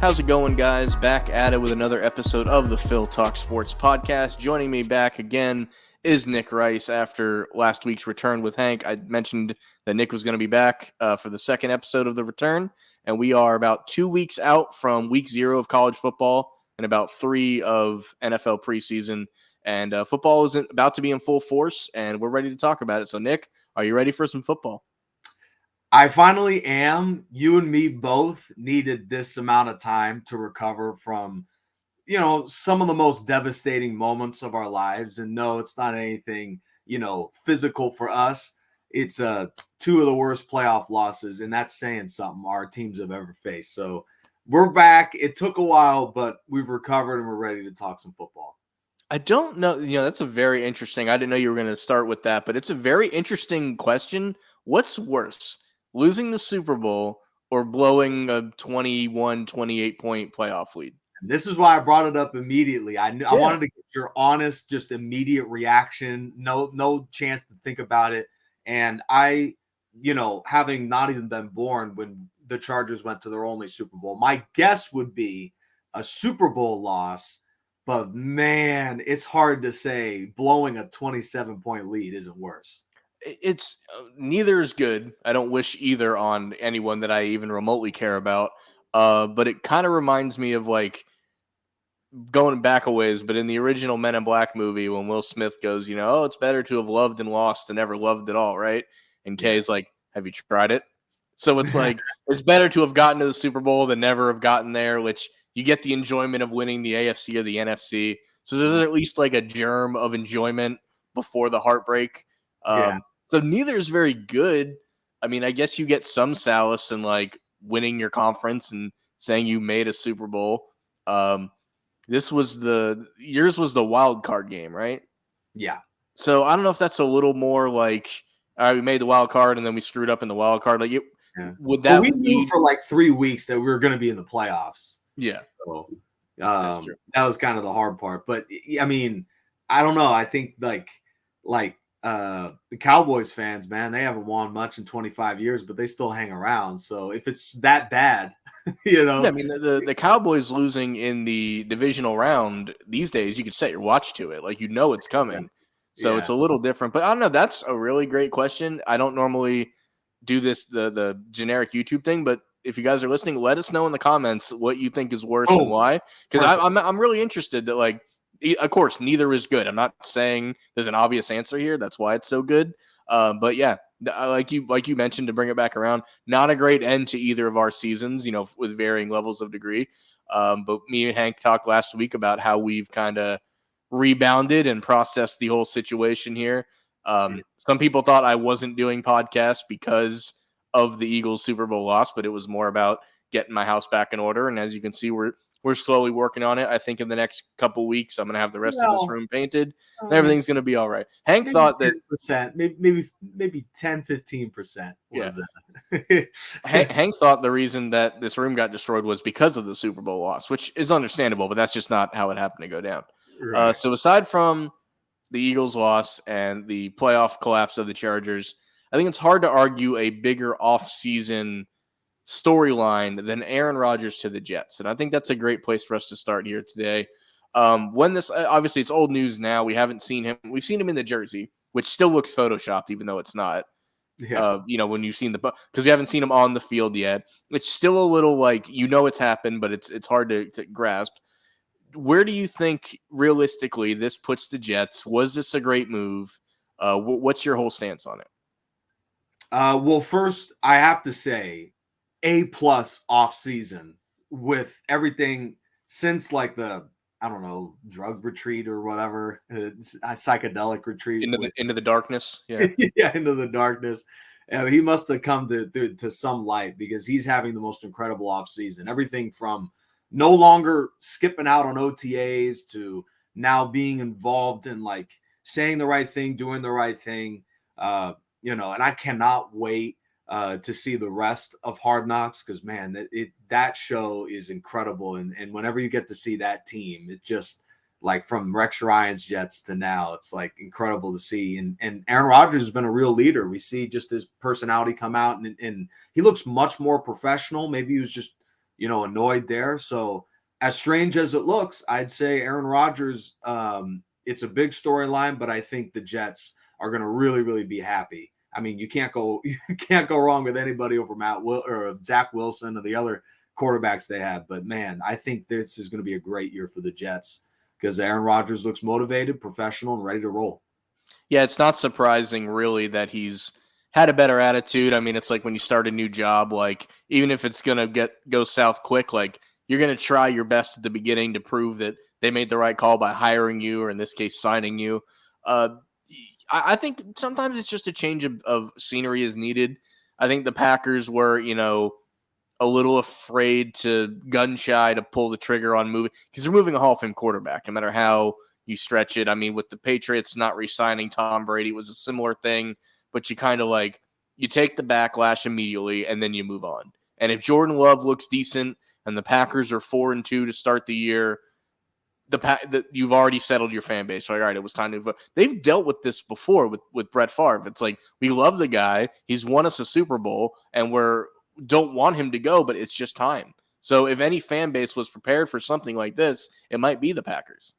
How's it going, guys? Back at it with another episode of the TalksSports podcast. Joining me back again is Nick Rice after last week's return with Hank. I mentioned that Nick was going to be back for the second episode of the return, and we are about 2 weeks out from week 0 of college football and about 3 of NFL preseason. And football is about to be in full force, and we're ready to talk about it. So, Nick, are you ready for some football? I finally am. You and me both needed this amount of time to recover from, some of the most devastating moments of our lives. And no, it's not anything, physical for us. It's 2 of the worst playoff losses, and that's saying something our teams have ever faced. So we're back. It took a while, but we've recovered and we're ready to talk some football. I don't know. That's a very interesting. I didn't know you were going to start with that, but it's a very interesting question. What's worse, losing the Super Bowl or blowing a 21, 28-point playoff lead? And this is why I brought it up immediately. I wanted to get your honest, just immediate reaction. No chance to think about it. And I, having not even been born when the Chargers went to their only Super Bowl, my guess would be a Super Bowl loss. But man, it's hard to say blowing a 27-point lead isn't worse. It's neither is good. I don't wish either on anyone that I even remotely care about. But it kind of reminds me of like going back a ways, but in the original Men in Black movie, when Will Smith goes, oh, it's better to have loved and lost than never loved at all, right? And Kay's like, have you tried it? So it's like, it's better to have gotten to the Super Bowl than never have gotten there, which you get the enjoyment of winning the AFC or the NFC. So there's at least like a germ of enjoyment before the heartbreak. So neither is very good. I mean, I guess you get some solace in like winning your conference and saying you made a Super Bowl. Yours was the wild card game, right? Yeah. So I don't know if that's a little more like, all right, we made the wild card and then we screwed up in the wild card. Like, would that? Well, we knew for like 3 weeks that we were going to be in the playoffs. Yeah. So That's true. that was kind of the hard part. But I mean, I don't know. I think like the Cowboys fans, man, they haven't won much in 25 years, but they still hang around. So if it's that bad, Yeah, I mean, the Cowboys losing in the divisional round these days, you could set your watch to it. Like, it's coming. So it's a little different. But I don't know. That's a really great question. I don't normally do this, the generic YouTube thing, but if you guys are listening, let us know in the comments what you think is worse and why. Because I'm really interested that, like, of course, neither is good. I'm not saying there's an obvious answer here. That's why it's so good. But yeah, like you mentioned, to bring it back around, not a great end to either of our seasons, with varying levels of degree. But me and Hank talked last week about how we've kind of rebounded and processed the whole situation here. Some people thought I wasn't doing podcasts because of the Eagles Super Bowl loss, but it was more about getting my house back in order. And as you can see, we're slowly working on it. I think in the next couple weeks, I'm going to have the rest of this room painted and everything's going to be all right. Hank thought that 10%, maybe 10, 15% was that. Hank thought the reason that this room got destroyed was because of the Super Bowl loss, which is understandable, but that's just not how it happened to go down. Right. So aside from the Eagles loss and the playoff collapse of the Chargers, I think it's hard to argue a bigger offseason storyline than Aaron Rodgers to the Jets. And I think that's a great place for us to start here today. When this, obviously it's old news now. We haven't seen him. We've seen him in the jersey, which still looks photoshopped, even though it's not. Yeah. When you've seen because we haven't seen him on the field yet. It's still a little like, it's happened, but it's hard to grasp. Where do you think realistically this puts the Jets? Was this a great move? What's your whole stance on it? Well, first I have to say A+ off season with everything since like the, I don't know, drug retreat or whatever, a psychedelic retreat into the darkness. Yeah. Yeah, into the darkness. He must have come to some light because he's having the most incredible off season. Everything from no longer skipping out on OTAs to now being involved in like saying the right thing, doing the right thing. And I cannot wait to see the rest of Hard Knocks because, man, that show is incredible. And whenever you get to see that team, it just like from Rex Ryan's Jets to now, it's like incredible to see. And Aaron Rodgers has been a real leader. We see just his personality come out and he looks much more professional. Maybe he was just annoyed there. So as strange as it looks, I'd say Aaron Rodgers, it's a big storyline, but I think the Jets are going to really, really be happy. I mean, you can't go wrong with anybody over or Zach Wilson or the other quarterbacks they have. But man, I think this is going to be a great year for the Jets because Aaron Rodgers looks motivated, professional, and ready to roll. Yeah, it's not surprising really that he's had a better attitude. I mean, it's like when you start a new job, like even if it's gonna go south quick, like you're gonna try your best at the beginning to prove that they made the right call by hiring you, or in this case, signing you. Uh, I think sometimes it's just a change of scenery is needed. I think the Packers were, a little afraid to gun shy to pull the trigger on moving because they're moving a Hall of Fame quarterback, no matter how you stretch it. I mean, with the Patriots not re-signing Tom Brady was a similar thing, but you kind of like you take the backlash immediately and then you move on. And if Jordan Love looks decent and the Packers are 4-2 to start the year, you've already settled your fan base. Like, all right, it was time to vote. They've dealt with this before with Brett Favre. It's like we love the guy. He's won us a Super Bowl, and don't want him to go, but it's just time. So if any fan base was prepared for something like this, it might be the Packers.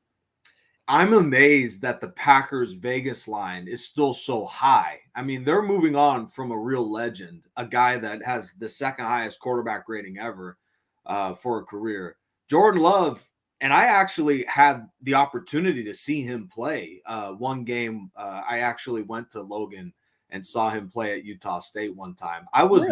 I'm amazed that the Packers Vegas line is still so high. I mean, they're moving on from a real legend, a guy that has the second highest quarterback rating ever for a career. Jordan Love, and I actually had the opportunity to see him play one game. I actually went to Logan and saw him play at Utah State one time. I was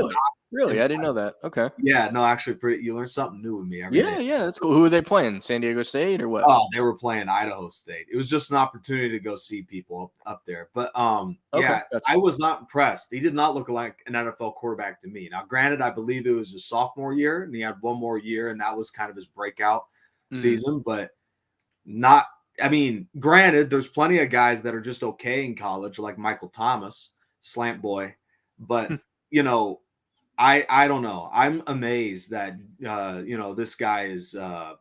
Really? I didn't know that. Okay. Yeah, no, actually, you learn something new with me every day. Yeah, that's cool. Who are they playing? San Diego State or what? Oh, they were playing Idaho State. It was just an opportunity to go see people up there. But Okay, gotcha. I was not impressed. He did not look like an NFL quarterback to me. Now, granted, I believe it was his sophomore year, and he had one more year, and that was kind of his breakout season. But not. I mean, granted, there's plenty of guys that are just okay in college, like Michael Thomas, slant boy. But I don't know. I'm amazed that this guy is and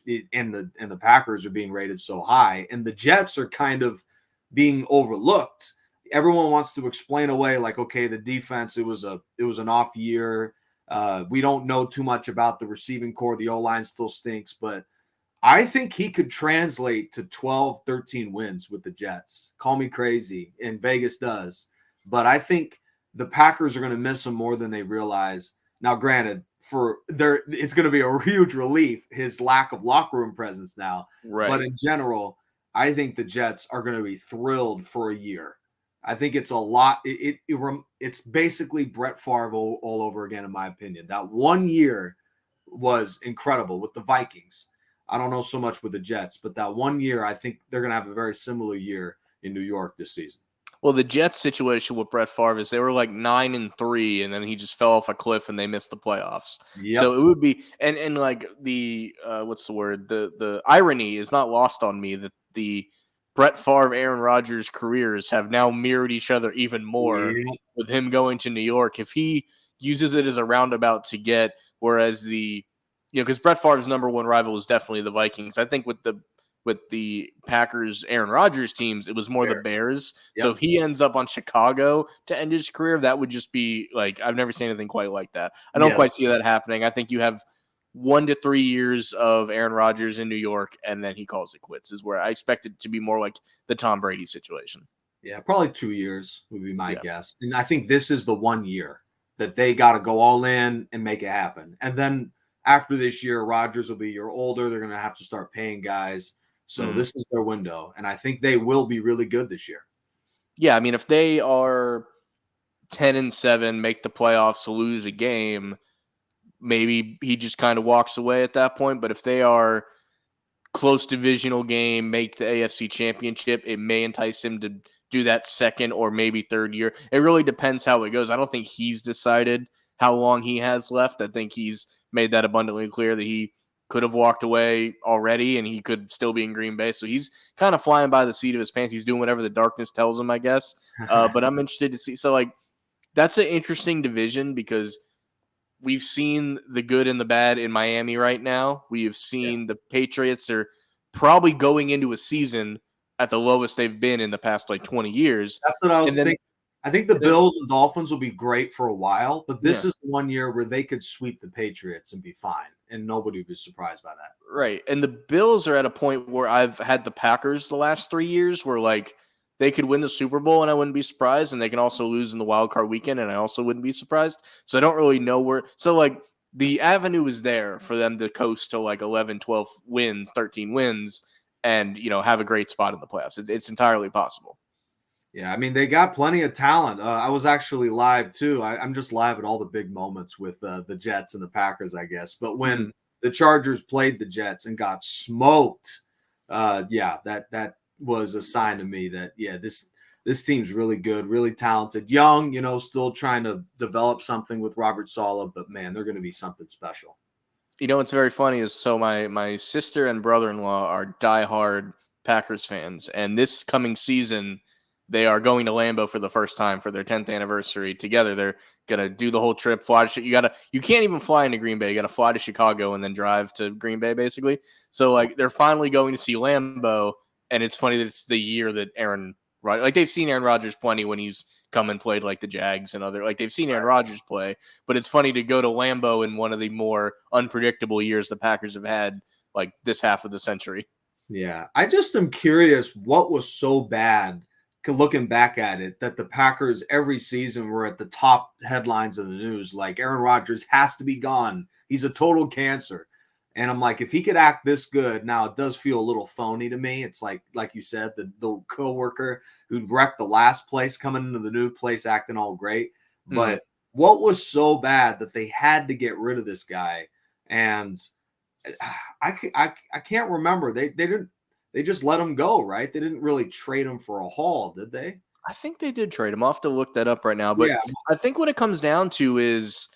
the Packers are being rated so high, and the Jets are kind of being overlooked. Everyone wants to explain away like, okay, the defense, it was an off year. We don't know too much about the receiving core. The O-line still stinks, but I think he could translate to 12, 13 wins with the Jets. Call me crazy, and Vegas does. But I think the Packers are going to miss him more than they realize. Now, granted, it's going to be a huge relief, his lack of locker room presence now. Right. But in general, I think the Jets are going to be thrilled for a year. I think it's a lot. It's basically Brett Favre all over again, in my opinion. That 1 year was incredible with the Vikings. I don't know so much with the Jets, but that 1 year, I think they're going to have a very similar year in New York this season. Well, the Jets situation with Brett Favre is they were like 9-3, and then he just fell off a cliff and they missed the playoffs. Yep. So it would be and like the what's the word? The irony is not lost on me that the Brett Favre, Aaron Rodgers careers have now mirrored each other even more with him going to New York. If he uses it as a roundabout to get, whereas because Brett Favre's number one rival is definitely the Vikings. I think with the Packers, Aaron Rodgers teams, it was more the Bears. Yep. So if he ends up on Chicago to end his career, that would just be like, I've never seen anything quite like that. I don't quite see that happening. I think you have 1 to 3 years of Aaron Rodgers in New York, and then he calls it quits, is where I expect it to be more like the Tom Brady situation. Yeah, probably 2 years would be my guess. And I think this is the 1 year that they got to go all in and make it happen. And then after this year, Rodgers will be a year older. They're going to have to start paying guys. So this is their window, and I think they will be really good this year. Yeah, I mean, if they are 10-7, make the playoffs, lose a game, maybe he just kind of walks away at that point. But if they are close divisional game, make the AFC Championship, it may entice him to do that second or maybe third year. It really depends how it goes. I don't think he's decided how long he has left. I think he's made that abundantly clear that he could have walked away already and he could still be in Green Bay. So he's kind of flying by the seat of his pants. He's doing whatever the darkness tells him, I guess. But I'm interested to see. So, like, that's an interesting division because we've seen the good and the bad in Miami right now. We have seen the Patriots are probably going into a season at the lowest they've been in the past, 20 years. That's what I was thinking. I think the Bills and Dolphins will be great for a while, but this Yeah. is 1 year where they could sweep the Patriots and be fine, and nobody would be surprised by that. Right. And the Bills are at a point where I've had the Packers the last 3 years where like they could win the Super Bowl and I wouldn't be surprised. And they can also lose in the wild card weekend and I also wouldn't be surprised. So I don't really know where. So like the avenue is there for them to coast to like 11, 12 wins, 13 wins, and, have a great spot in the playoffs. It's entirely possible. Yeah, I mean, they got plenty of talent. I was actually live too. I'm just live at all the big moments with the Jets and the Packers, I guess. But when the Chargers played the Jets and got smoked, yeah, that was a sign to me that this team's really good, really talented, young. Still trying to develop something with Robert Saleh, but man, they're going to be something special. What's very funny is so my sister and brother-in-law are diehard Packers fans, and this coming season they are going to Lambeau for the first time for their 10th anniversary together. They're gonna do the whole trip. Fly to you can't even fly into Green Bay. You gotta fly to Chicago and then drive to Green Bay, basically. So like they're finally going to see Lambeau, and it's funny that it's the year that they've seen Aaron Rodgers plenty when he's come and played like the Jags and they've seen Aaron Rodgers play, but it's funny to go to Lambeau in one of the more unpredictable years the Packers have had, like this half of the century. Yeah, I just am curious what was so bad, looking back at it, that the Packers every season were at the top headlines of the news. Like Aaron Rodgers has to be gone. He's a total cancer. And I'm like, if he could act this good, now it does feel a little phony to me. It's like you said, the coworker who wrecked the last place coming into the new place acting all great. But what was so bad that they had to get rid of this guy? And I can't remember. They just let him go, right? They didn't really trade him for a haul, did they? I think they did trade him. I'll have to look that up right now. But Yeah. I think what it comes down to is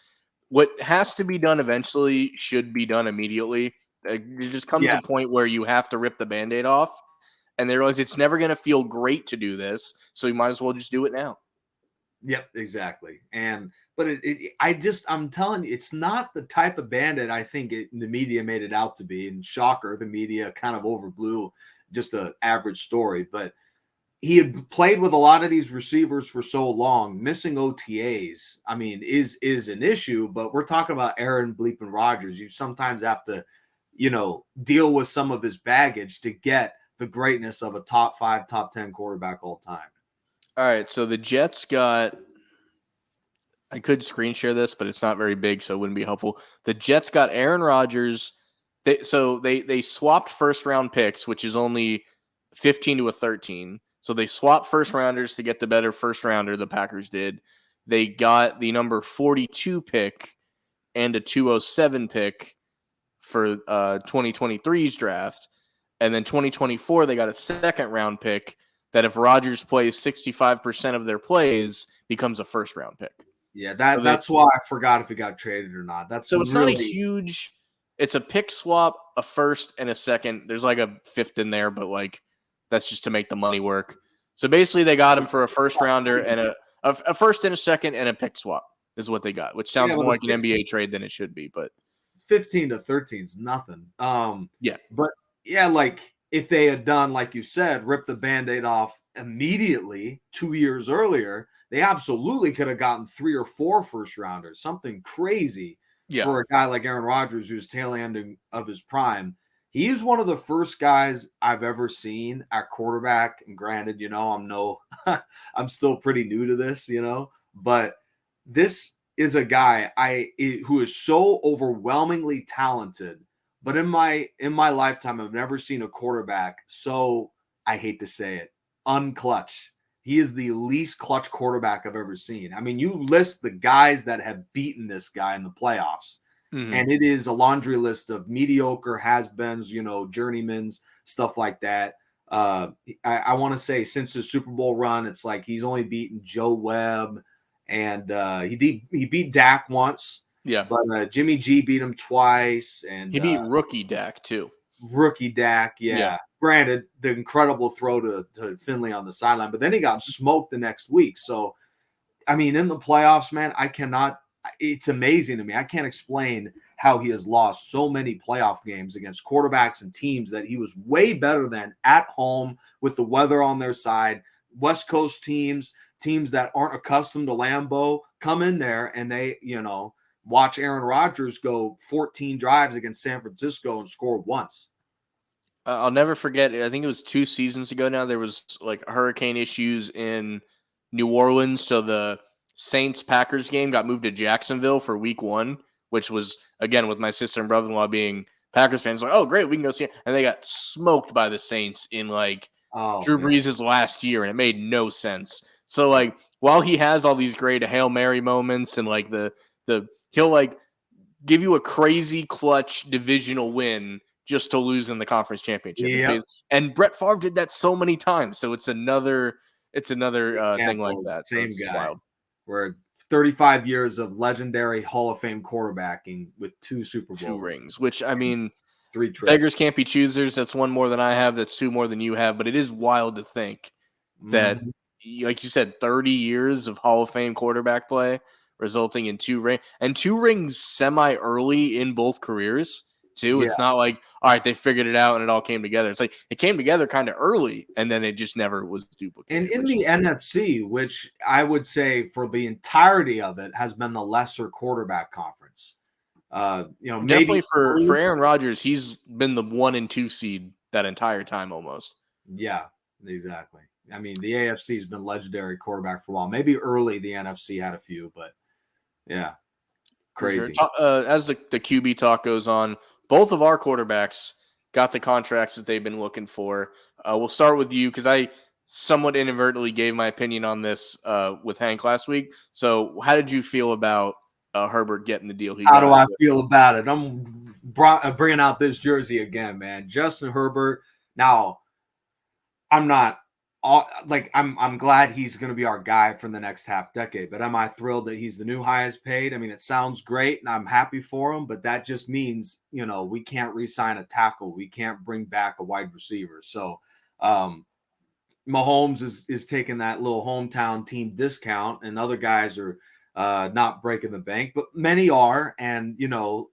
what has to be done eventually should be done immediately. It just comes to a point where you have to rip the Band-Aid off, and they realize it's never going to feel great to do this, so you might as well just do it now. Yep, exactly. But I'm telling you, it's not the type of Band-Aid I think the media made it out to be. And shocker, the media kind of overblew just an average story. But he had played with a lot of these receivers for so long. Missing OTAs, I mean, is an issue. But we're talking about Aaron Bleeping Rodgers. You sometimes have to, deal with some of his baggage to get the greatness of a top 5, top 10 quarterback all time. All right, so the Jets got. I could screen share this, but it's not very big, so it wouldn't be helpful. The Jets got Aaron Rodgers. They swapped first round picks, which is only 15 to a 13. So they swapped first rounders to get the better first rounder. The Packers did. They got the number 42 pick and a 207 pick for 2023's draft. And then 2024, they got a second round pick that if Rodgers plays 65% of their plays, becomes a first round pick. Yeah, that's why I forgot if he got traded or not. It's not a huge. It's a pick swap, a first and a second. There's like a fifth in there, but like that's just to make the money work. So basically, they got him for a first rounder and a first and a second and a pick swap is what they got, which sounds more like an NBA trade than it should be. But 15 to 13 is nothing. Yeah, but yeah, like if they had done, like you said, rip the Band-Aid off immediately 2 years earlier, they absolutely could have gotten 3 or 4 first rounders, something crazy for a guy like Aaron Rodgers, who's tail ending of his prime. He is one of the first guys I've ever seen at quarterback. And granted, I'm still pretty new to this, but this is a guy who is so overwhelmingly talented. But in my lifetime, I've never seen a quarterback so, I hate to say it, unclutch. He is the least clutch quarterback I've ever seen. I mean, you list the guys that have beaten this guy in the playoffs, and it is a laundry list of mediocre has-beens, journeymans, stuff like that. I want to say since the Super Bowl run, it's like he's only beaten Joe Webb, and he beat Dak once. Yeah, but Jimmy G beat him twice, and he beat rookie Dak too. Rookie Dak, yeah. Granted, the incredible throw to Finley on the sideline, but then he got smoked the next week. So, I mean, in the playoffs, man, it's amazing to me. I can't explain how he has lost so many playoff games against quarterbacks and teams that he was way better than at home with the weather on their side. West Coast teams teams that aren't accustomed to Lambeau come in there and they, watch Aaron Rodgers go 14 drives against San Francisco and score once. I'll never forget. I think it was 2 seasons ago now. There was like hurricane issues in New Orleans, so the Saints Packers game got moved to Jacksonville for Week 1, which was again with my sister and brother-in-law being Packers fans. Like, oh great, we can go see it, and they got smoked by the Saints in like Drew Brees' last year, and it made no sense. So like while he has all these great Hail Mary moments and like the he'll like give you a crazy clutch divisional win just to lose in the conference championship. Yep. And Brett Favre did that so many times. So it's another thing like that. Same so guy. Wild. We're 35 years of legendary Hall of Fame quarterbacking with 2 Super Bowls. 2 rings, which I mean, 3 trips. Beggars can't be choosers. That's 1 more than I have. That's 2 more than you have. But it is wild to think that, like you said, 30 years of Hall of Fame quarterback play resulting in 2 rings, and 2 rings semi-early in both careers. Too. It's not like, all right, they figured it out and it all came together. It's like it came together kind of early and then it just never was duplicated. And in the NFC, which I would say for the entirety of it has been the lesser quarterback conference. Definitely maybe for Aaron Rodgers, he's been the 1 and 2 seed that entire time almost. Yeah, exactly. I mean, the AFC has been legendary quarterback for a while. Maybe early the NFC had a few, but yeah, crazy. Sure. As the QB talk goes on, both of our quarterbacks got the contracts that they've been looking for. We'll start with you because I somewhat inadvertently gave my opinion on this with Hank last week. So how did you feel about Herbert getting the deal he got? How do I feel about it? I'm bringing out this jersey again, man. Justin Herbert. Now, I'm not I'm glad he's going to be our guy for the next half decade, but am I thrilled that he's the new highest paid? I mean, it sounds great and I'm happy for him, but that just means, we can't re-sign a tackle. We can't bring back a wide receiver. So, Mahomes is taking that little hometown team discount and other guys are not breaking the bank, but many are. And,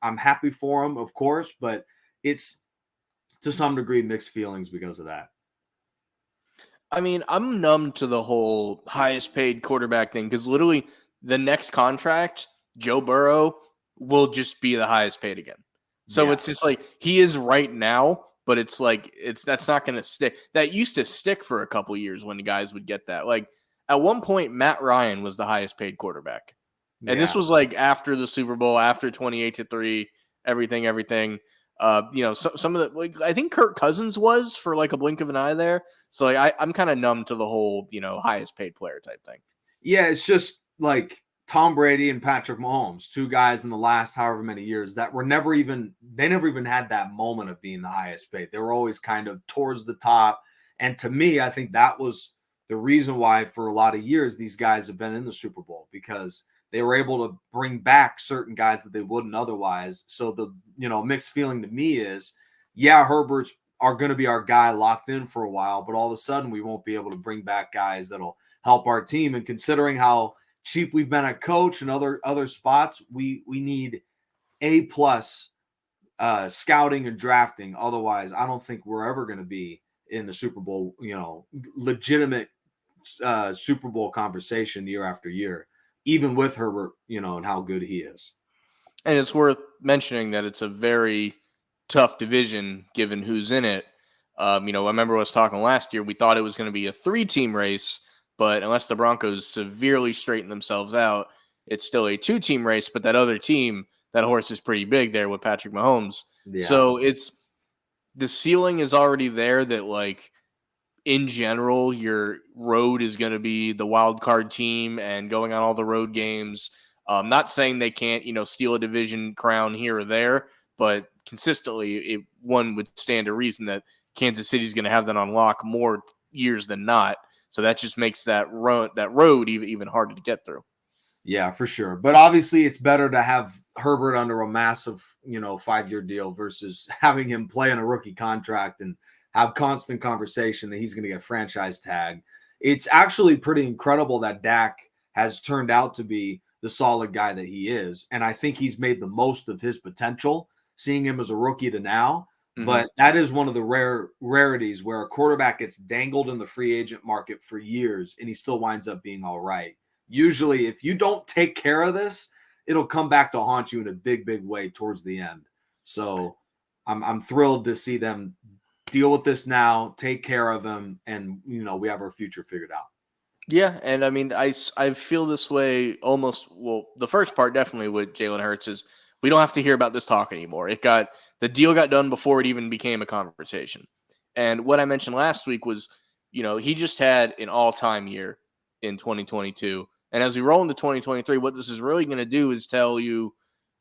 I'm happy for him, of course, but it's to some degree mixed feelings because of that. I mean, I'm numb to the whole highest paid quarterback thing because literally the next contract, Joe Burrow will just be the highest paid again. So it's just like he is right now, but it's like that's not going to stick. That used to stick for a couple years when the guys would get that. Like at one point, Matt Ryan was the highest paid quarterback, and this was like after the Super Bowl, after 28-3, everything. Some of the like I think Kirk Cousins was for like a blink of an eye there. So like I'm kind of numb to the whole highest paid player type thing. Yeah, it's just like Tom Brady and Patrick Mahomes, 2 guys in the last however many years that were never even had that moment of being the highest paid. They were always kind of towards the top. And to me, I think that was the reason why for a lot of years these guys have been in the Super Bowl because they were able to bring back certain guys that they wouldn't otherwise. So the, mixed feeling to me is, Herbert's are going to be our guy locked in for a while, but all of a sudden we won't be able to bring back guys that'll help our team. And considering how cheap we've been at coach and other spots, we need A+ scouting and drafting. Otherwise, I don't think we're ever going to be in the Super Bowl, legitimate Super Bowl conversation year after year. Even with Herbert, and how good he is. And it's worth mentioning that it's a very tough division given who's in it. I remember I was talking last year, we thought it was going to be a 3-team race, but unless the Broncos severely straighten themselves out, it's still a 2-team race, but that other team, that horse is pretty big there with Patrick Mahomes. Yeah. So the ceiling is already there that like, in general, your road is going to be the wild card team and going on all the road games. Not saying they can't, steal a division crown here or there, but consistently, one would stand to reason that Kansas City is going to have that on lock more years than not. So that just makes that road even harder to get through. Yeah, for sure. But obviously, it's better to have Herbert under a massive, 5-year deal versus having him play on a rookie contract and have constant conversation that he's going to get franchise tag. It's actually pretty incredible that Dak has turned out to be the solid guy that he is. And I think he's made the most of his potential, seeing him as a rookie to now. But that is one of the rarities where a quarterback gets dangled in the free agent market for years and he still winds up being all right. Usually, if you don't take care of this, it'll come back to haunt you in a big, big way towards the end. So I'm thrilled to see them deal with this now, take care of him, and we have our future figured out. Yeah, and I mean, I feel this way almost. Well, the first part definitely with Jalen Hurts is we don't have to hear about this talk anymore. The deal got done before it even became a conversation. And what I mentioned last week was, he just had an all-time year in 2022, and as we roll into 2023, what this is really going to do is tell you,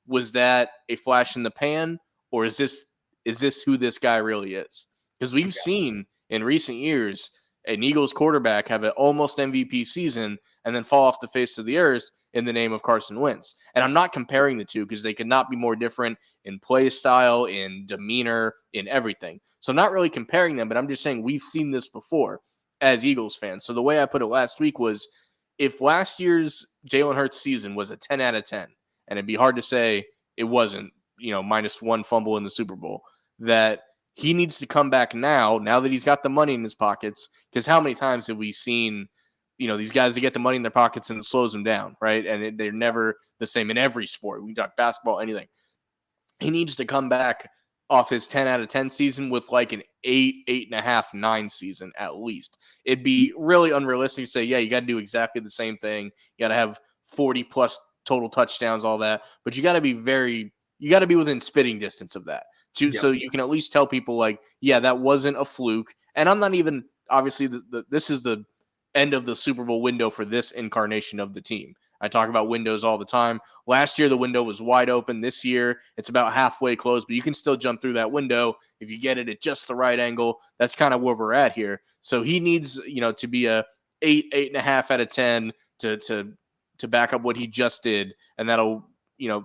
was that a flash in the pan, or is this who this guy really is? Because we've seen in recent years an Eagles quarterback have an almost MVP season and then fall off the face of the earth in the name of Carson Wentz. And I'm not comparing the two because they could not be more different in play style, in demeanor, in everything. So I'm not really comparing them, but I'm just saying we've seen this before as Eagles fans. So the way I put it last week was, if last year's Jalen Hurts season was a 10 out of 10, and it'd be hard to say it wasn't, minus one fumble in the Super Bowl, that he needs to come back now that he's got the money in his pockets. Because how many times have we seen, these guys that get the money in their pockets and it slows them down, right? And they're never the same in every sport. We talk basketball, anything. He needs to come back off his 10 out of 10 season with like an 8.5, 9 season at least. It'd be really unrealistic to say, yeah, you got to do exactly the same thing. You got to have 40 plus total touchdowns, all that. But you got to be within spitting distance of that. So you can at least tell people like, yeah, that wasn't a fluke. And I'm not even, obviously, this is the end of the Super Bowl window for this incarnation of the team. I talk about windows all the time. Last year, the window was wide open. This year, it's about halfway closed, but you can still jump through that window if you get it at just the right angle. That's kind of where we're at here. So he needs, to be a 8.5 out of 10 to back up what he just did. And that'll,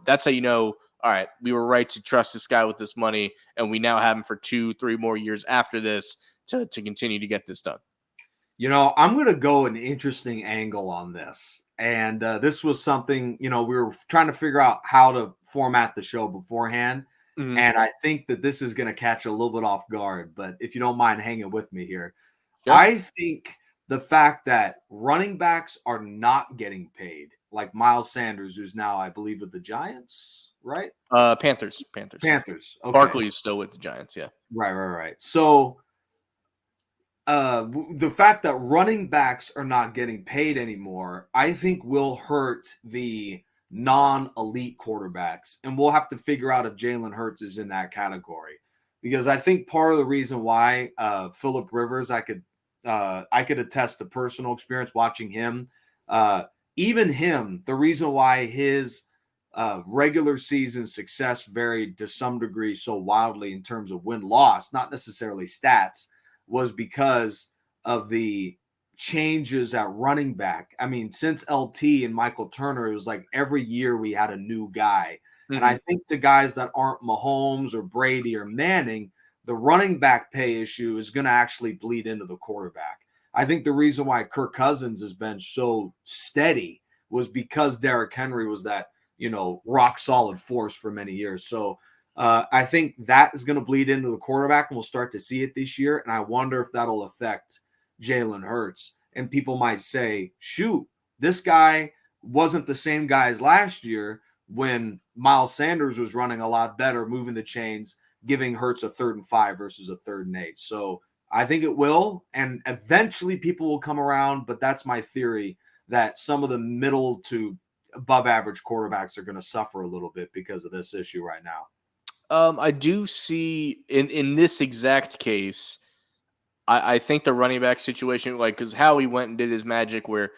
that's how all right, we were right to trust this guy with this money, and we now have him for 2-3 more years after this to continue to get this done. I'm going to go an interesting angle on this. And this was something, we were trying to figure out how to format the show beforehand. Mm-hmm. And I think that this is going to catch a little bit off guard. But if you don't mind hanging with me here, sure. I think the fact that running backs are not getting paid, like Miles Sanders, who's now, I believe, with the Giants, right? Panthers. Okay. Barkley's still with the Giants, yeah. Right. So the fact that running backs are not getting paid anymore, I think will hurt the non-elite quarterbacks. And we'll have to figure out if Jalen Hurts is in that category. Because I think part of the reason why Phillip Rivers, I could attest to personal experience watching him. Even him, the reason why his regular season success varied to some degree so wildly in terms of win-loss, not necessarily stats, was because of the changes at running back. I mean, since LT and Michael Turner, it was like every year we had a new guy. Mm-hmm. And I think to guys that aren't Mahomes or Brady or Manning, the running back pay issue is going to actually bleed into the quarterback. I think the reason why Kirk Cousins has been so steady was because Derrick Henry was that, rock solid force for many years. So I think that is going to bleed into the quarterback, and we'll start to see it this year. And I wonder if that'll affect Jalen Hurts. And people might say, shoot, this guy wasn't the same guy as last year when Miles Sanders was running a lot better, moving the chains, giving Hurts a 3rd and 5 versus a 3rd and 8. So I think it will, and eventually people will come around, but that's my theory, that some of the middle to above average quarterbacks are going to suffer a little bit because of this issue right now. I do see in this exact case, I think the running back situation, like, because Howie went and did his magic where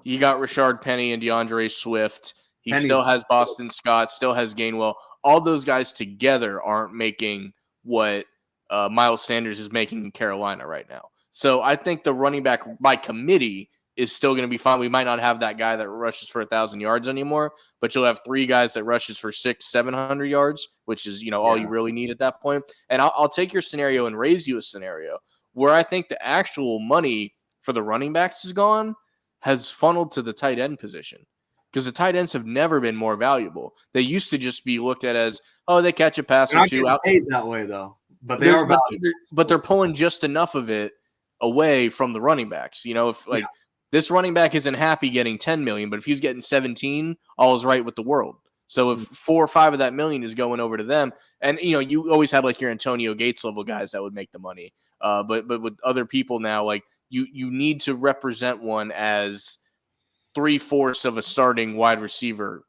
he got Rashard Penny and DeAndre Swift. He still has Boston Scott, still has Gainwell. All those guys together aren't making what Miles Sanders is making in Carolina right now. So I think the running back by committee is still going to be fine. We might not have that guy that rushes for 1,000 yards anymore, but you'll have 3 guys that rushes for 600-700 yards, which is, all you really need at that point. And I'll take your scenario and raise you a scenario where I think the actual money for the running backs is gone, has funneled to the tight end position. Because the tight ends have never been more valuable. They used to just be looked at as, they catch a pass or two. They're not getting paid that way, though. but they are valuable. But they're pulling just enough of it away from the running backs. If this running back isn't happy getting 10 million, but if he's getting 17, all is right with the world. So if 4 or 5 of that million is going over to them, and you always had like your Antonio Gates level guys that would make the money. But with other people now, like you need to represent one as 3/4 of a starting wide receiver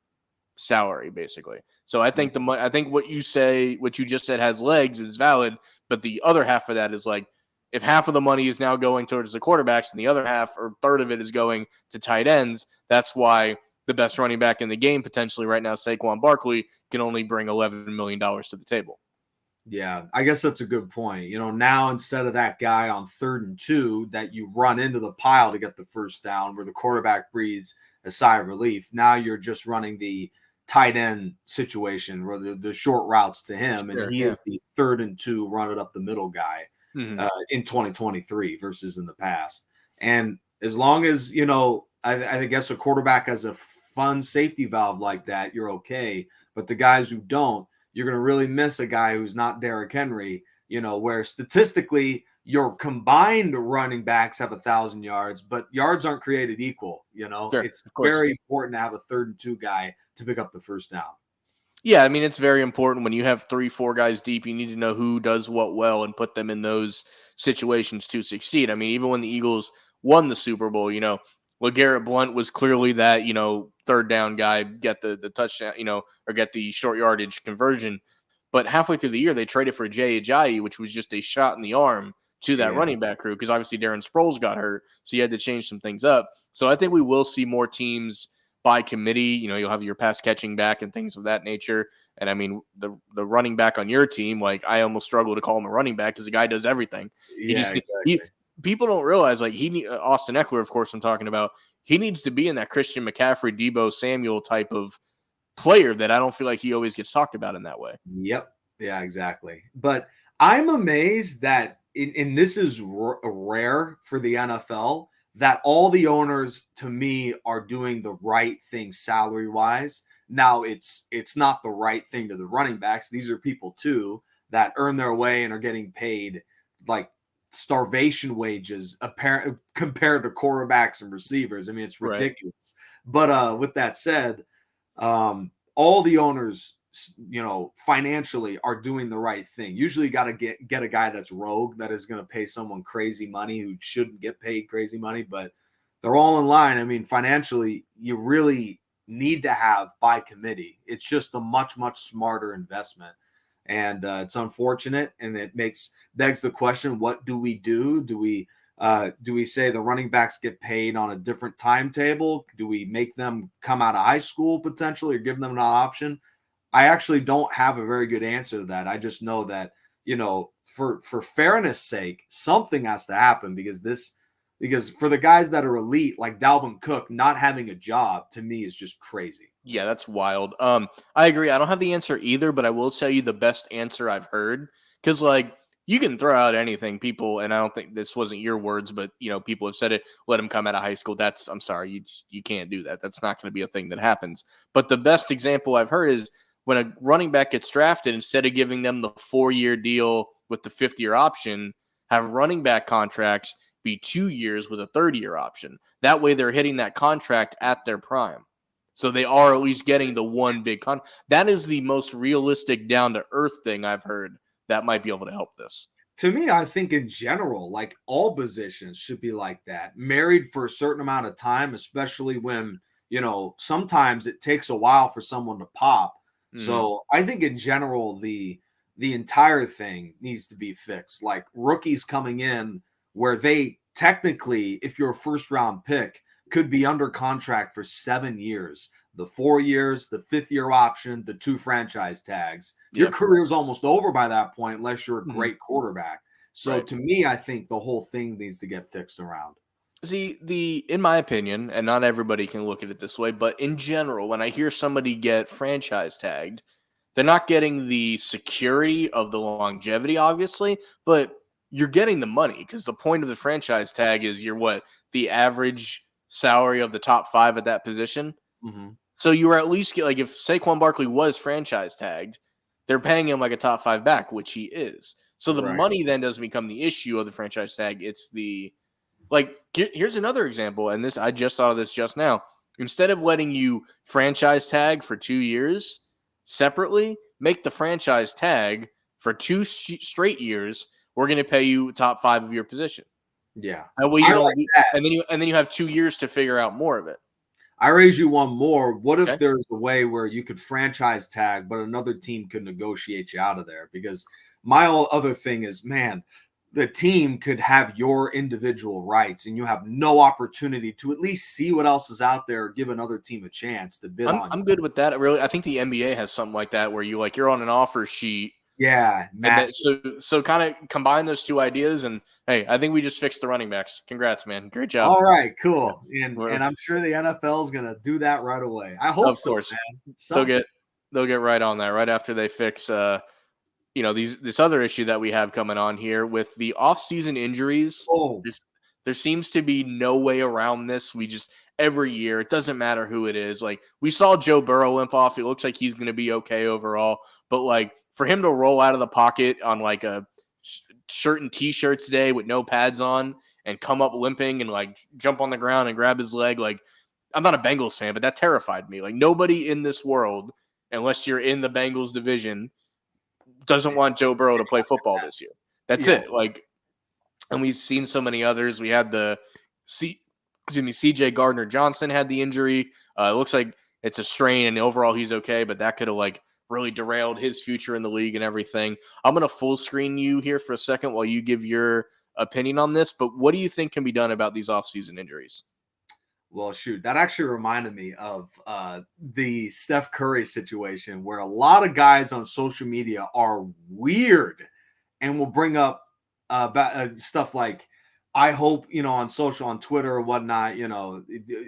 salary, basically. So I think what you just said has legs and is valid, but the other half of that is like, if half of the money is now going towards the quarterbacks and the other half or third of it is going to tight ends, that's why the best running back in the game potentially right now, Saquon Barkley, can only bring $11 million to the table. Yeah, I guess that's a good point. Now instead of that guy on 3rd and 2 that you run into the pile to get the first down where the quarterback breathes a sigh of relief, now you're just running the tight end situation where the short routes to him, and he is the 3rd and 2 run it up the middle guy in 2023 versus in the past. And as long as, I guess a quarterback has a fun safety valve like that, you're okay. But the guys who don't, you're going to really miss a guy who's not Derrick Henry, where statistically your combined running backs have 1,000 yards, but yards aren't created equal. It's very important to have a 3rd and 2 guy to pick up the first down. Yeah, I mean, it's very important when you have 3-4 guys deep. You need to know who does what well and put them in those situations to succeed. I mean, even when the Eagles won the Super Bowl, LeGarrette Blount was clearly that, 3rd down guy, get the touchdown, or get the short yardage conversion. But halfway through the year, they traded for Jay Ajayi, which was just a shot in the arm to that running back crew, because obviously Darren Sproles got hurt, so you had to change some things up. So I think we will see more teams by committee. You'll have your pass catching back and things of that nature. And I mean, the running back on your team, like, I almost struggle to call him a running back because the guy does everything. Exactly. People don't realize, like, Austin Eckler, of course, I'm talking about. He needs to be in that Christian McCaffrey, Deebo Samuel type of player that I don't feel like he always gets talked about in that way. Yep. Yeah, exactly. But I'm amazed that, and this is rare for the NFL, that all the owners, to me, are doing the right thing salary-wise. Now, it's not the right thing to the running backs. These are people, too, that earn their way and are getting paid like starvation wages compared to quarterbacks and receivers. I mean, it's ridiculous. Right. But with that said, all the owners, financially are doing the right thing. Usually you got to get a guy that's rogue, that is going to pay someone crazy money who shouldn't get paid crazy money, but they're all in line. I mean, financially, you really need to have by committee. It's just a much, much smarter investment. And it's unfortunate, and it begs the question, what do we do? Do we say the running backs get paid on a different timetable? Do we make them come out of high school potentially, or give them an option? I actually don't have a very good answer to that. I just know that, for fairness sake, something has to happen, because for the guys that are elite, like Dalvin Cook, not having a job, to me, is just crazy. Yeah, that's wild. I agree. I don't have the answer either, but I will tell you the best answer I've heard, because, like, you can throw out anything, people, and I don't think this wasn't your words, but people have said it. Let him come out of high school. I'm sorry, you can't do that. That's not going to be a thing that happens. But the best example I've heard is when a running back gets drafted, instead of giving them the 4-year deal with the 5th-year option, have running back contracts be 2 years with a 3rd-year option. That way, they're hitting that contract at their prime. So they are at least getting the one big That is the most realistic, down-to-earth thing I've heard that might be able to help this. To me, I think in general, like, all positions should be like that. Married for a certain amount of time, especially when, sometimes it takes a while for someone to pop. Mm-hmm. So I think in general, the entire thing needs to be fixed. Like, rookies coming in where they technically, if you're a first-round pick, could be under contract for 7 years, the 4 years, the 5th-year option, the 2 franchise tags. Your career is almost over by that point, unless you're a great quarterback. So to me, I think the whole thing needs to get fixed around. See, in my opinion, and not everybody can look at it this way, but in general, when I hear somebody get franchise tagged, they're not getting the security of the longevity, obviously, but you're getting the money, because the point of the franchise tag is the average salary of the top 5 at that position. Mm-hmm. So you were at least like, if Saquon Barkley was franchise tagged, they're paying him like a top 5 back, which he is. So the Right. money then doesn't become the issue of the franchise tag. It's the here's another example, and this I just thought of this just now. Instead of letting you franchise tag for 2 years separately, make the franchise tag for straight years. We're going to pay you top 5 of your position. Yeah. That way you I don't, like that. and then you have 2 years to figure out more of it. I raise you one more. What if Okay. there's a way where you could franchise tag, but another team could negotiate you out of there? Because my other thing is, man, the team could have your individual rights and you have no opportunity to at least see what else is out there or give another team a chance to bid on you. I'm good with that. Really, I think the NBA has something like that where you're on an offer sheet. Yeah, And then, so kind of combine those two ideas, and hey, I think we just fixed the running backs. Congrats, man! Great job. All right, cool. And I'm sure the NFL is gonna do that right away. I hope so, course, man. They'll get right on that right after they fix this other issue that we have coming on here with the off-season injuries. Oh, There seems to be no way around this. We just every year, it doesn't matter who it is. Like we saw Joe Burrow limp off. It looks like he's going to be okay overall. But like for him to roll out of the pocket on like a shirt and t-shirts day with no pads on and come up limping and like jump on the ground and grab his leg, like I'm not a Bengals fan, but that terrified me. Like nobody in this world, unless you're in the Bengals division, doesn't want Joe Burrow to play football this year. That's it. Like, and we've seen so many others. We had CJ Gardner Johnson had the injury. It looks like it's a strain, and overall he's okay, but that could have like really derailed his future in the league and everything. I'm going to full screen you here for a second while you give your opinion on this, but what do you think can be done about these offseason injuries? Well, shoot, that actually reminded me of the Steph Curry situation where a lot of guys on social media are weird and will bring up stuff like, I hope, on on Twitter or whatnot,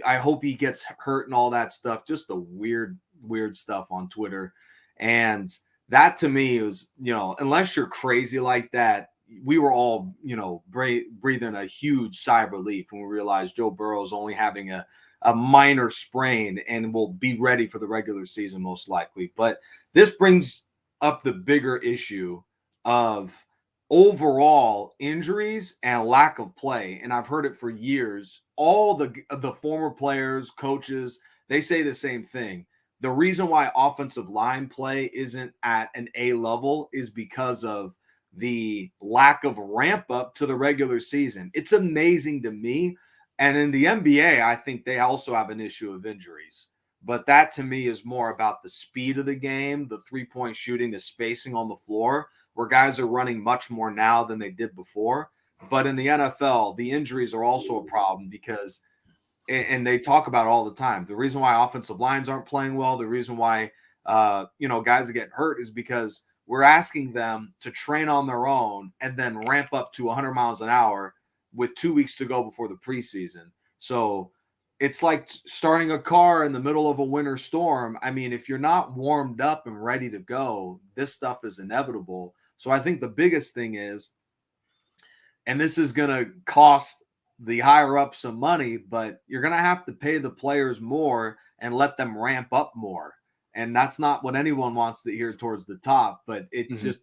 I hope he gets hurt and all that stuff. Just the weird stuff on Twitter. And that to me was, unless you're crazy like that, we were all, breathing a huge sigh of relief when we realized Joe Burrow is only having a minor sprain and will be ready for the regular season most likely. But this brings up the bigger issue of overall injuries and lack of play. And I've heard it for years. All the former players, coaches, they say the same thing. The reason why offensive line play isn't at an A level is because of the lack of ramp up to the regular season. It's amazing to me. And in the NBA, I think they also have an issue of injuries. But that to me is more about the speed of the game, the 3-point shooting, the spacing on the floor, where guys are running much more now than they did before. But in the NFL, the injuries are also a problem because, and they talk about it all the time, the reason why offensive lines aren't playing well, the reason why, guys get hurt is because we're asking them to train on their own and then ramp up to 100 miles an hour with 2 weeks to go before the preseason. So it's like starting a car in the middle of a winter storm. I mean, if you're not warmed up and ready to go, this stuff is inevitable. So I think the biggest thing is, and this is going to cost the higher up some money, but you're going to have to pay the players more and let them ramp up more. And that's not what anyone wants to hear towards the top, but it's just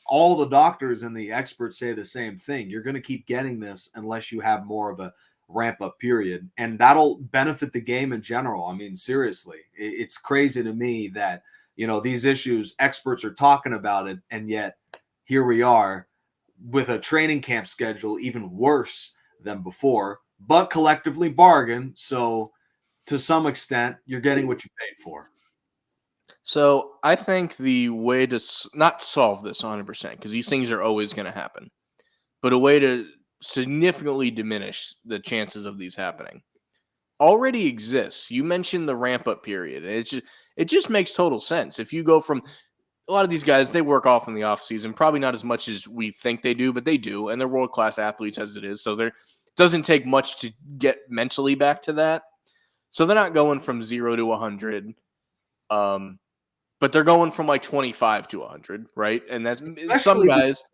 all the doctors and the experts say the same thing. You're going to keep getting this unless you have more of a ramp up period, and that'll benefit the game in general. I mean, seriously, it's crazy to me that, these issues, experts are talking about it, and yet here we are with a training camp schedule even worse than before, but collectively bargained. So to some extent, you're getting what you paid for. So I think the way to not solve this 100%, because these things are always going to happen, but a way to significantly diminish the chances of these happening already exists. You mentioned the ramp up period, and it just makes total sense. If you go from a lot of these guys, they work off in the off season, probably not as much as we think they do, but they do, and they're world class athletes as it is. So it doesn't take much to get mentally back to that. So they're not going from 0 to 100. But they're going from like 25 to 100, right? And that's some guys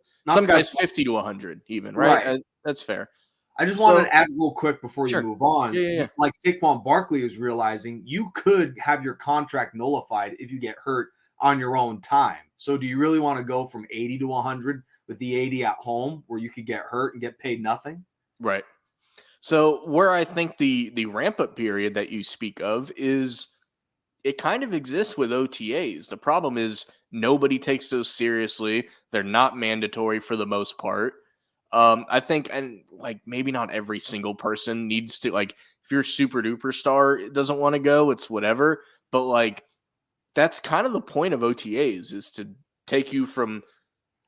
50 to 100 even, right? That's fair. I just want to add real quick before you move on. Yeah. Like Saquon Barkley is realizing, you could have your contract nullified if you get hurt on your own time. So do you really want to go from 80 to 100 with the 80 at home where you could get hurt and get paid nothing. Right. So where I think the ramp up period that you speak of is, it kind of exists with OTAs. The problem is nobody takes those seriously. They're not mandatory for the most part. I think, and like maybe not every single person needs to, like, if you're a super duper star, it doesn't want to go, it's whatever. But like that's kind of the point of OTAs, is to take you from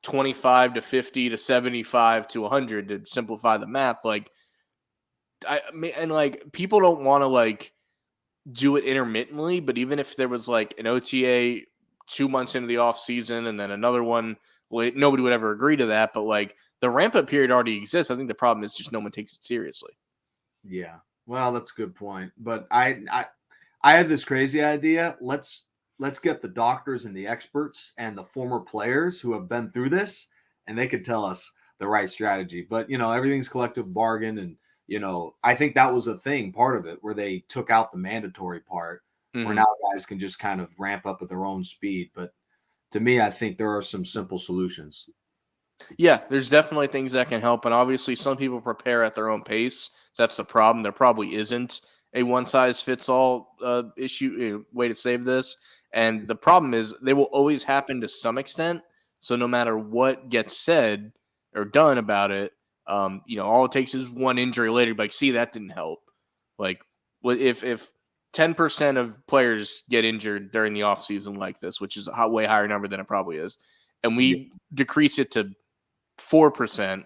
25 to 50 to 75 to 100, to simplify the math. Like and like people don't want to like do it intermittently, but even if there was like an OTA 2 months into the off season and then another one, nobody would ever agree to that. But like the ramp up period already exists. I think the problem is just no one takes it seriously. Yeah, well, that's a good point. But I have this crazy idea. Let's get the doctors and the experts and the former players who have been through this, and they could tell us the right strategy. But everything's collective bargain, and I think that was a thing, part of it, where they took out the mandatory part, where now guys can just kind of ramp up at their own speed. But to me, I think there are some simple solutions. Yeah, there's definitely things that can help, and obviously some people prepare at their own pace. That's the problem. There probably isn't a one size fits all issue way to save this, and the problem is they will always happen to some extent. So no matter what gets said or done about it, all it takes is one injury later. Like, see, that didn't help. Like, if 10% of players get injured during the offseason like this, which is a way higher number than it probably is, and we decrease it to 4%,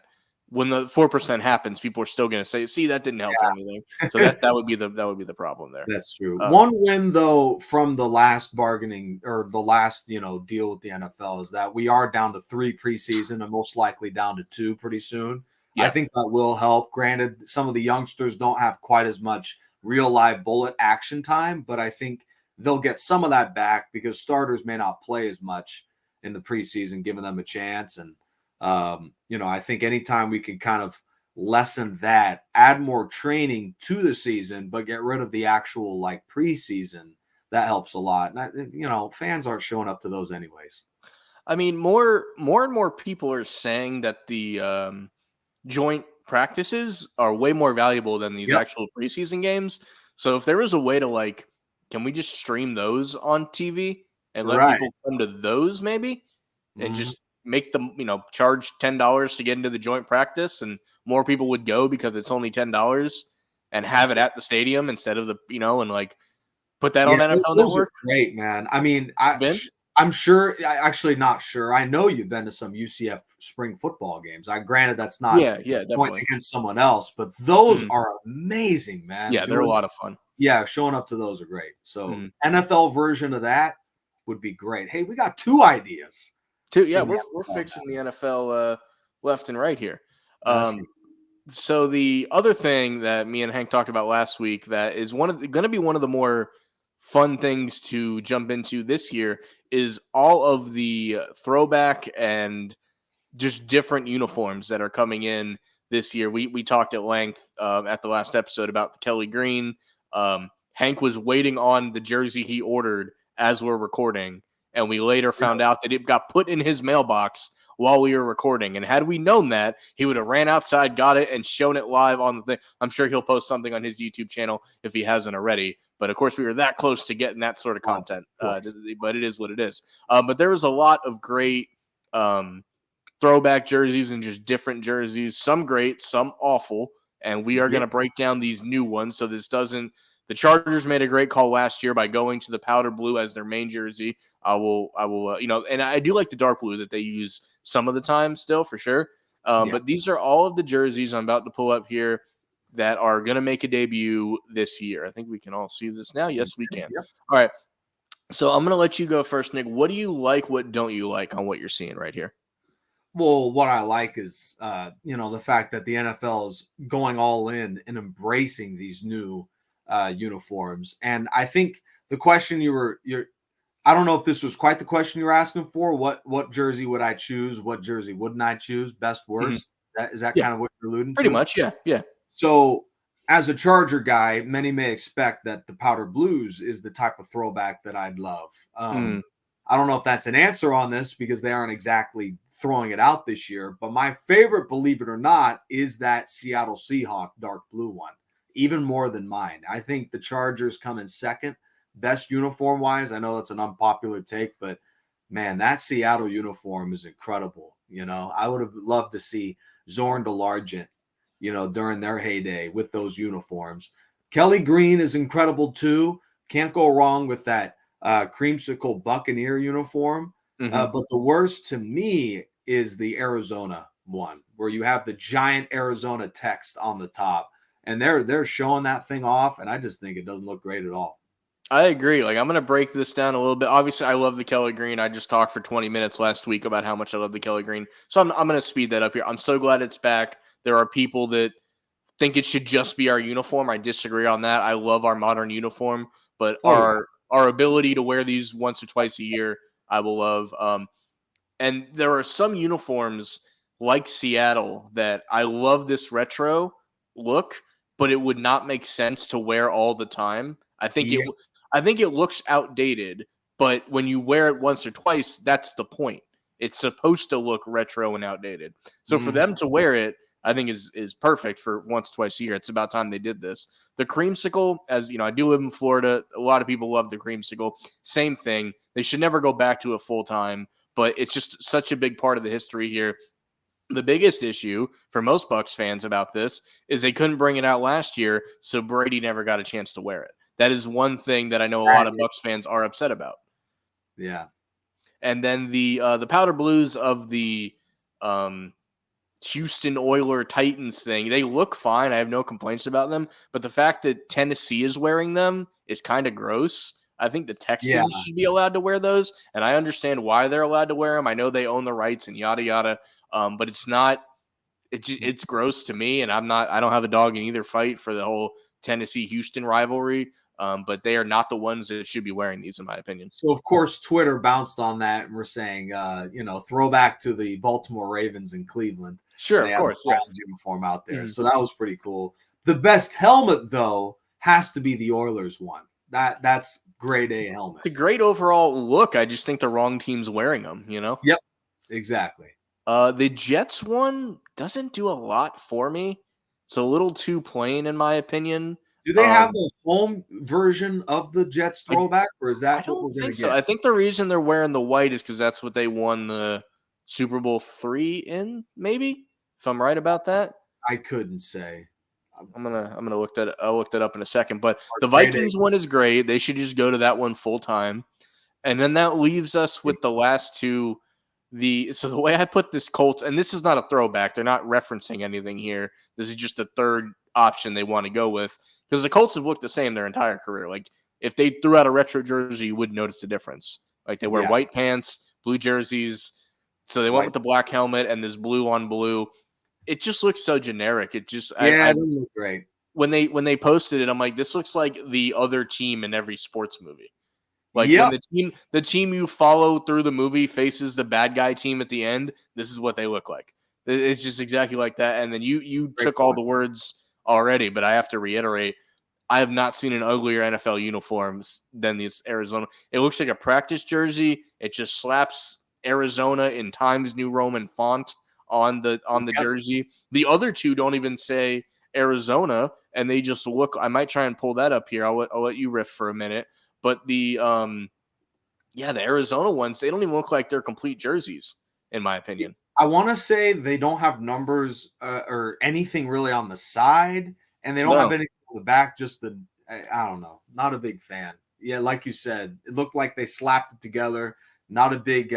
when the 4% happens, people are still going to say, "See, that didn't help or anything." So that would be the problem there. That's true. One win though from the last bargaining or the last deal with the NFL is that we are down to 3 preseason and most likely down to 2 pretty soon. Yeah. I think that will help. Granted, some of the youngsters don't have quite as much real live bullet action time, but I think they'll get some of that back because starters may not play as much in the preseason, giving them a chance. And I think anytime we can kind of lessen that, add more training to the season, but get rid of the actual like preseason, that helps a lot. And fans aren't showing up to those anyways. I mean, more and more people are saying that the joint practices are way more valuable than these actual preseason games. So if there was a way to like, can we just stream those on TV and let people come to those maybe, and just make them, charge $10 to get into the joint practice, and more people would go because it's only $10, and have it at the stadium instead of the, and like put that on NFL those Network. Are great, man. I mean, I'm sure. Actually, not sure. I know you've been to some UCF spring football games. Granted, that's not definitely against someone else, but those are amazing, man. Yeah, they're a lot of fun. Yeah, showing up to those are great. So NFL version of that would be great. Hey, we got 2 ideas. We're fixing the NFL left and right here. So the other thing that me and Hank talked about last week that is going to be one of the more fun things to jump into this year is all of the throwback and just different uniforms that are coming in this year. We talked at length at the last episode about the Kelly Green. Hank was waiting on the jersey he ordered as we're recording, and we later found out that it got put in his mailbox while we were recording. And had we known that, he would have ran outside, got it, and shown it live on the thing. I'm sure he'll post something on his YouTube channel if he hasn't already. But of course, we were that close to getting that sort of content. But it is what it is. But there was a lot of great throwback jerseys and just different jerseys. Some great, some awful. And we are going to break down these new ones. So this doesn't. The Chargers made a great call last year by going to the powder blue as their main jersey. I will, and I do like the dark blue that they use some of the time still, for sure. But these are all of the jerseys I'm about to pull up here that are going to make a debut this year. I think we can all see this now. Yes, we can. Yep. All right. So I'm going to let you go first, Nick. What do you like? What don't you like on what you're seeing right here? Well, what I like is, the fact that the NFL is going all in and embracing these new uniforms. And I think the question I don't know if this was quite the question you were asking for. What jersey would I choose? What jersey wouldn't I choose? Best, worst? Is that kind of what you're alluding to? Pretty much, yeah. So as a Charger guy, many may expect that the powder blues is the type of throwback that I'd love. I don't know if that's an answer on this because they aren't exactly throwing it out this year. But my favorite, believe it or not, is that Seattle Seahawk dark blue one, even more than mine. I think the Chargers come in second, best uniform wise. I know that's an unpopular take, but man, that Seattle uniform is incredible. I would have loved to see Zorn DeLargent, during their heyday with those uniforms. Kelly Green is incredible too. Can't go wrong with that creamsicle Buccaneer uniform. Mm-hmm. But the worst to me is the Arizona one, where you have the giant Arizona text on the top, and they're showing that thing off, and I just think it doesn't look great at all. I agree. Like, I'm going to break this down a little bit. Obviously, I love the Kelly Green. I just talked for 20 minutes last week about how much I love the Kelly Green. So I'm going to speed that up here. I'm so glad it's back. There are people that think it should just be our uniform. I disagree on that. I love our modern uniform, but our ability to wear these once or twice a year, I will love. And there are some uniforms like Seattle that I love this retro look, but it would not make sense to wear all the time. I think it looks outdated, but when you wear it once or twice, that's the point. It's supposed to look retro and outdated. So for them to wear it, I think is perfect for once, twice a year. It's about time they did this. The creamsicle, as you know, I do live in Florida. A lot of people love the creamsicle. Same thing. They should never go back to it full time, but it's just such a big part of the history here. The biggest issue for most Bucs fans about this is they couldn't bring it out last year, so Brady never got a chance to wear it. That is one thing that I know a lot of Bucs fans are upset about. Yeah. And then the powder blues of the Houston Oiler Titans thing, they look fine. I have no complaints about them. But the fact that Tennessee is wearing them is kind of gross. I think the Texans should be allowed to wear those. And I understand why they're allowed to wear them. I know they own the rights and yada, yada. But it's not, it's gross to me. And I don't have a dog in either fight for the whole Tennessee-Houston rivalry. But they are not the ones that should be wearing these, in my opinion. So, of course, Twitter bounced on that and we're saying, throwback to the Baltimore Ravens in Cleveland. Sure, of course. Yeah. Uniform out there. Mm-hmm. So that was pretty cool. The best helmet, though, has to be the Oilers one. That's grade A helmet. It's a great overall look. I just think the wrong team's wearing them, Yep, exactly. The Jets one doesn't do a lot for me. It's a little too plain, in my opinion. Do they have a home version of the Jets throwback, or is that what we're going to get? So. I think the reason they're wearing the white is because that's what they won the Super Bowl III in, maybe, if I'm right about that. I couldn't say. I'm gonna look that. I'll look that up in a second. But the Vikings one is great. They should just go to that one full time, and then that leaves us with the last two. So the way I put this Colts, and this is not a throwback. They're not referencing anything here. This is just the third option they want to go with. Because the Colts have looked the same their entire career. Like, if they threw out a retro jersey, you wouldn't notice the difference. Like, they wear white pants, blue jerseys. So they went with the black helmet and this blue on blue. It just looks so generic. It just it doesn't look great. When they posted it, I'm like, this looks like the other team in every sports movie. Like, when the team you follow through the movie faces the bad guy team at the end, this is what they look like. It's just exactly like that. And then you took all the words already, but I have to reiterate, I have not seen an uglier NFL uniforms than this Arizona. It looks like a practice jersey. It just slaps Arizona in Times New Roman font on the jersey. The other two don't even say Arizona, and they just look. I might try and pull that up here. I'll let you riff for a minute. But the Arizona ones, they don't even look like they're complete jerseys, in my opinion. I want to say they don't have numbers or anything really on the side, and they don't have anything on the back. Just I don't know. Not a big fan. Yeah, like you said, it looked like they slapped it together. Not a big,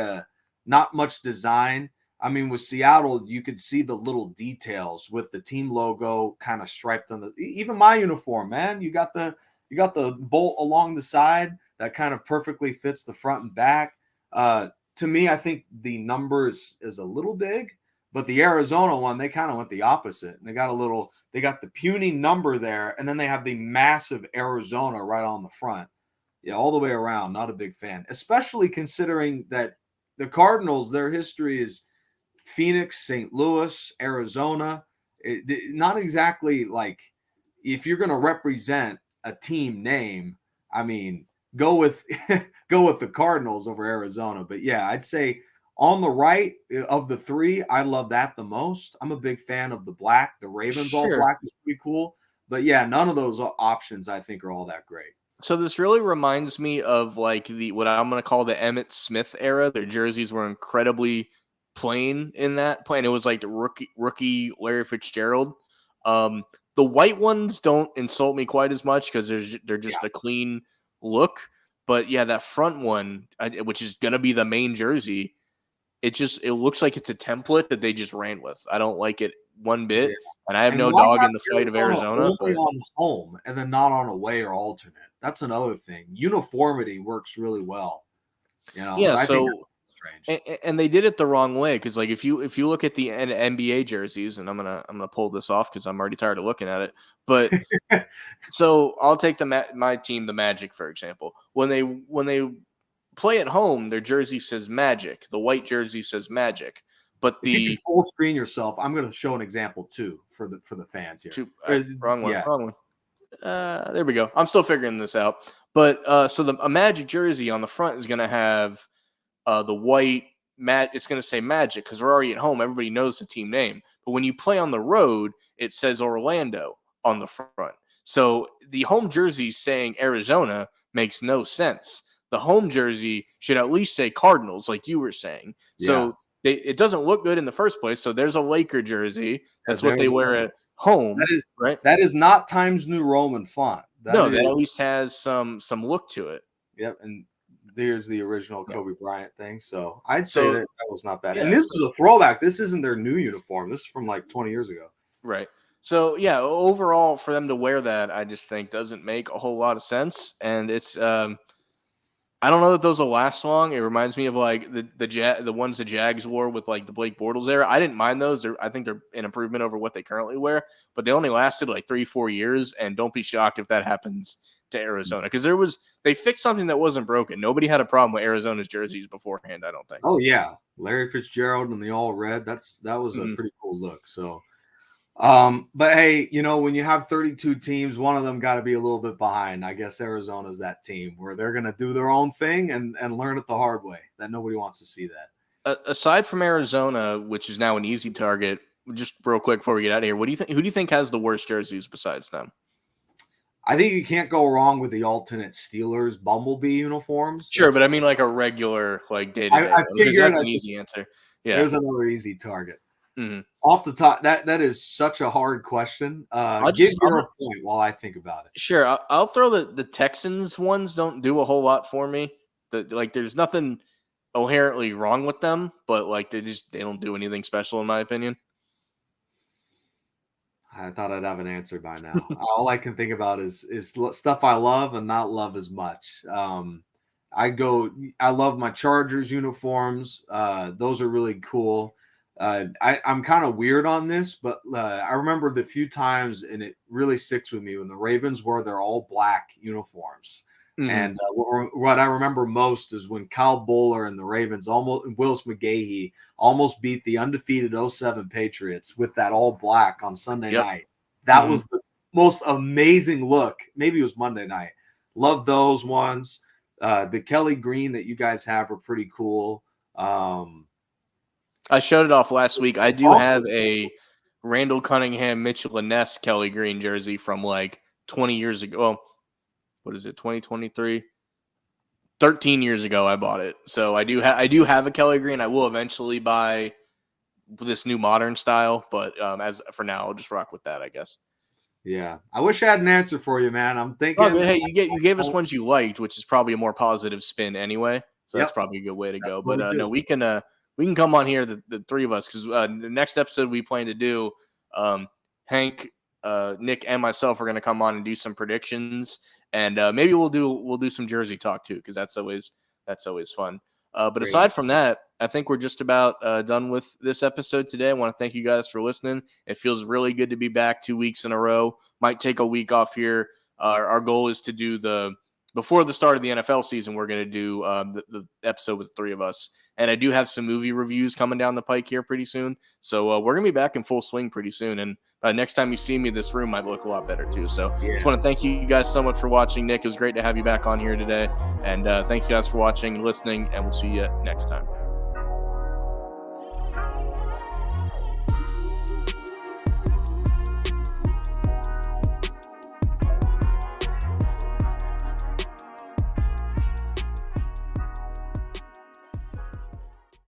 not much design. I mean, with Seattle, you could see the little details with the team logo kind of striped on even my uniform, man. You got the bolt along the side that kind of perfectly fits the front and back. To me, I think the numbers is a little big, but the Arizona one, they kind of went the opposite. They got the puny number there, and then they have the massive Arizona right on the front. Yeah, all the way around. Not a big fan, especially considering that the Cardinals, their history is Phoenix, St. Louis, Arizona. Not exactly like, if you're going to represent a team name, I mean, go with the Cardinals over Arizona. But yeah, I'd say On the right of the three, I love that the most. I'm a big fan of the black. The Ravens all Sure. black is pretty cool. But yeah, none of those options I think are all that great. So this really reminds me of like the what I'm going to call the Emmitt Smith era. Their jerseys were incredibly plain in that plain. It was like the rookie Larry Fitzgerald. Um, the white ones don't insult me quite as much because they're just a clean look. But yeah, that front one, which is going to be the main jersey, it looks like it's a template that they just ran with. I don't like it one bit, and I have no dog in the fight of Arizona. Only on home and then not on away or alternate. That's another thing. Uniformity works really well. Yeah, so I think that's strange. And they did it the wrong way because like if you look at the NBA jerseys, and I'm gonna pull this off because I'm already tired of looking at it, but so I'll take my team, the Magic, for example. When they play at home, their jersey says Magic. The white jersey says Magic. But if you can full screen yourself, I'm going to show an example too for the fans here. Wrong one. There we go. I'm still figuring this out. But so a Magic jersey on the front is going to have the white it's going to say Magic because we're already at home. Everybody knows the team name. But when you play on the road, it says Orlando on the front. So the home jersey saying Arizona makes no sense. The home jersey should at least say Cardinals, like you were saying. Yeah. So it doesn't look good in the first place. So there's a Laker jersey. That's what they wear at home. That is right. That is not Times New Roman font. That at least has some look to it. Yep, and there's the original Kobe Bryant thing. So I'd say that was not bad. Yeah. And this is a throwback. This isn't their new uniform. This is from like 20 years ago. Right. So yeah, overall for them to wear that, I just think doesn't make a whole lot of sense. And it's I don't know that those will last long. It reminds me of like the ones the Jags wore with like the Blake Bortles era. I didn't mind those. I think they're an improvement over what they currently wear, but they only lasted like 3-4 years. And don't be shocked if that happens to Arizona because they fixed something that wasn't broken. Nobody had a problem with Arizona's jerseys beforehand, I don't think. Oh yeah, Larry Fitzgerald and the all red. That was a pretty cool look. So. But hey, when you have 32 teams, one of them got to be a little bit behind. I guess Arizona's that team where they're going to do their own thing and learn it the hard way. That nobody wants to see that. Aside from Arizona, which is now an easy target, just real quick before we get out of here, what do you think? Who do you think has the worst jerseys besides them? I think you can't go wrong with the alternate Steelers Bumblebee uniforms. Sure, but I mean like a regular like day-to-day. I figured that's an easy answer. Yeah, there's another easy target. Mm-hmm. Off the top, that is such a hard question. Give your point while I think about it. Sure, I'll throw the Texans ones. Don't do a whole lot for me. There's nothing inherently wrong with them, but like they don't do anything special in my opinion. I thought I'd have an answer by now. All I can think about is stuff I love and not love as much. I love my Chargers uniforms. Those are really cool. I'm kind of weird on this, but I remember the few times, and it really sticks with me, when the Ravens wore their all black uniforms. Mm-hmm. And what I remember most is when Kyle Bowler and the Ravens Willis McGahee almost beat the undefeated 07 Patriots with that all black on Sunday night. That was the most amazing look. Maybe it was Monday night. Love those ones. The Kelly green that you guys have are pretty cool. I showed it off last week. I do have a Randall Cunningham, Mitchell Ness Kelly green jersey from like 20 years ago. Well, what is it? 2023. 13 years ago, I bought it. So I do have a Kelly green. I will eventually buy this new modern style, but as for now, I'll just rock with that, I guess. Yeah, I wish I had an answer for you, man. I'm thinking. Oh, hey, you gave us ones you liked, which is probably a more positive spin anyway. So that's probably a good way to go. But no, we can come on here, the three of us, because the next episode we plan to do, Hank, Nick, and myself are going to come on and do some predictions, and maybe we'll do some jersey talk too, because that's always fun. But aside from that, I think we're just about done with this episode today. I want to thank you guys for listening. It feels really good to be back 2 weeks in a row. Might take a week off here. Our goal is to do before the start of the NFL season, we're going to do the episode with the three of us. And I do have some movie reviews coming down the pike here pretty soon. So we're going to be back in full swing pretty soon. And next time you see me, this room might look a lot better too. So just want to thank you guys so much for watching. Nick, it was great to have you back on here today. And thanks guys for watching and listening. And we'll see you next time.